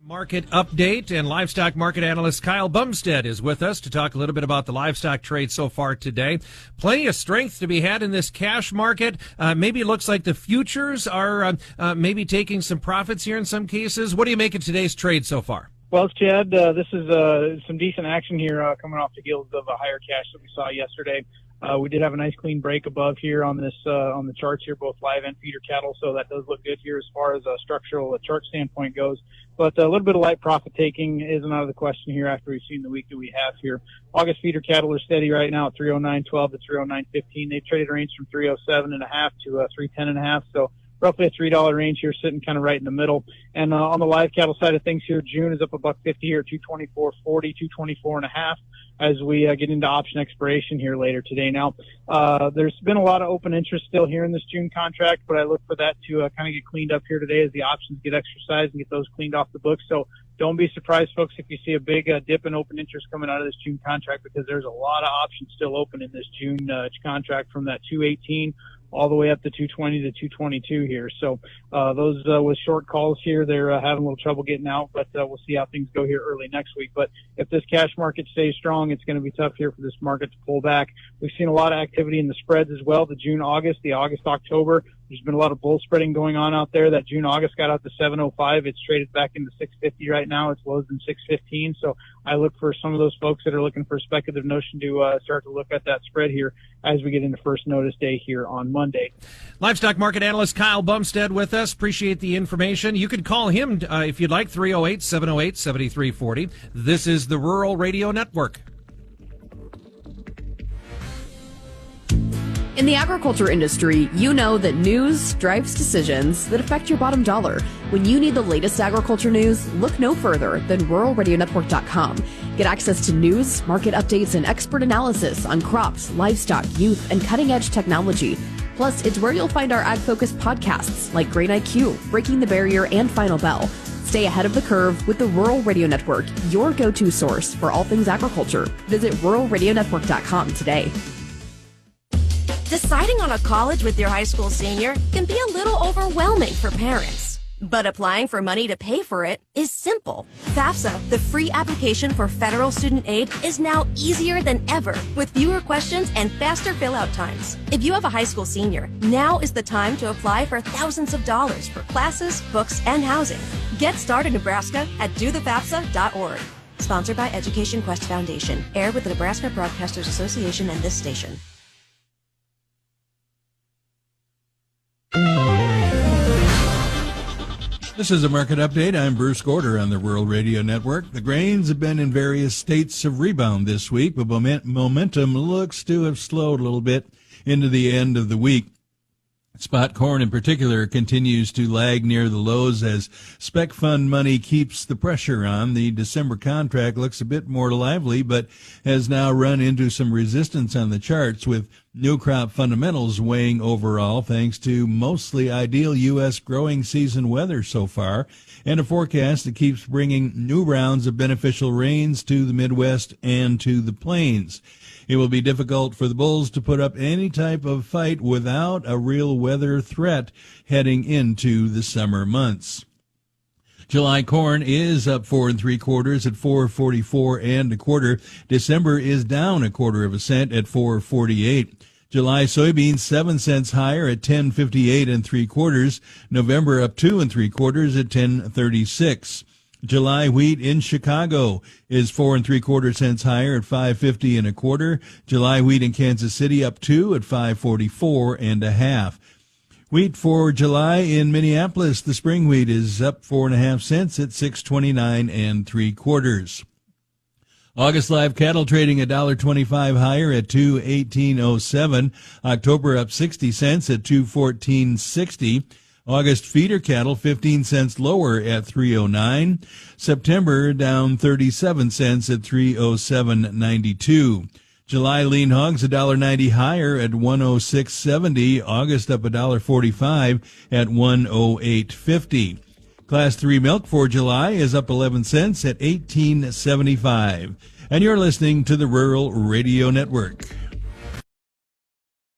Market update, and livestock market analyst Kyle Bumsted is with us to talk a little bit about the livestock trade so far today. Plenty of strength to be had in this cash market. Maybe it looks like the futures are maybe taking some profits here in some cases. What do you make of today's trade so far? Well, Chad, this is some decent action here coming off the heels of a higher cash that we saw yesterday. We did have a nice clean break above here on this on the charts here, both live and feeder cattle, so that does look good here as far as a structural chart standpoint goes. But a little bit of light profit taking isn't out of the question here after we've seen the week that we have here. August feeder cattle are steady right now at 309.12 to 309.15. They've traded range from 307.5 to 310.5, so roughly a $3 range here, sitting kind of right in the middle. And on the live cattle side of things here, June is up $1.50 here, 224.40, 224.5. As we get into option expiration here later today. Now, there's been a lot of open interest still here in this June contract, but I look for that to kind of get cleaned up here today as the options get exercised and get those cleaned off the books. So don't be surprised, folks, if you see a big dip in open interest coming out of this June contract, because there's a lot of options still open in this June contract from that 218 all the way up to 220 to 222 here. So those with short calls here, they're having a little trouble getting out, but we'll see how things go here early next week. But if this cash market stays strong, it's going to be tough here for this market to pull back. We've seen a lot of activity in the spreads as well, the June-August, the August-October. There's been a lot of bull spreading going on out there. That June-August got out to 705. It's traded back into 650 right now. It's lower than 615. So I look for some of those folks that are looking for a speculative notion to start to look at that spread here as we get into first notice day here on Monday. Livestock market analyst Kyle Bumsted with us. Appreciate the information. You can call him if you'd like, 308-708-7340. This is the Rural Radio Network. In the agriculture industry, you know that news drives decisions that affect your bottom dollar. When you need the latest agriculture news, look no further than ruralradionetwork.com. Get access to news, market updates, and expert analysis on crops, livestock, youth, and cutting-edge technology. Plus, it's where you'll find our ag-focused podcasts like Grain IQ, Breaking the Barrier, and Final Bell. Stay ahead of the curve with the Rural Radio Network, your go-to source for all things agriculture. Visit ruralradionetwork.com today. Deciding on a college with your high school senior can be a little overwhelming for parents. But applying for money to pay for it is simple. FAFSA, the free application for federal student aid, is now easier than ever with fewer questions and faster fill-out times. If you have a high school senior, now is the time to apply for thousands of dollars for classes, books, and housing. Get started, Nebraska, at dothefafsa.org. Sponsored by Education Quest Foundation. Aired with the Nebraska Broadcasters Association and this station. This is a market update. I'm Bruce Gorder on the Rural Radio Network. The grains have been in various states of rebound this week, but momentum looks to have slowed a little bit into the end of the week. Spot corn in particular continues to lag near the lows as spec fund money keeps the pressure on. The December contract looks a bit more lively, but has now run into some resistance on the charts, with new crop fundamentals weighing overall thanks to mostly ideal U.S. growing season weather so far, and a forecast that keeps bringing new rounds of beneficial rains to the Midwest and to the plains. It will be difficult for the bulls to put up any type of fight without a real weather threat heading into the summer months. July corn is up 4 3/4 at 4.44 1/4. December is down 1/4 cent at 4.48. July soybeans 7 cents higher at 10.58 3/4. November up 2 3/4 at 10.36. July wheat in Chicago is 4 3/4 cents higher at 5.50 1/4. July wheat in Kansas City up 2 at 5.44 1/2. Wheat for July in Minneapolis, the spring wheat is up 4.5 cents at 6.29 3/4. August live cattle trading $1.25 higher at 2.1807. October up 60 cents at 2.1460. August feeder cattle 15 cents lower at 3.09. September down 37 cents at 3.0792. July lean hogs $1.90 higher at 106.70. August up $1.45 at 108.50. Class 3 milk for July is up 11 cents at 18.75. And you're listening to the Rural Radio Network.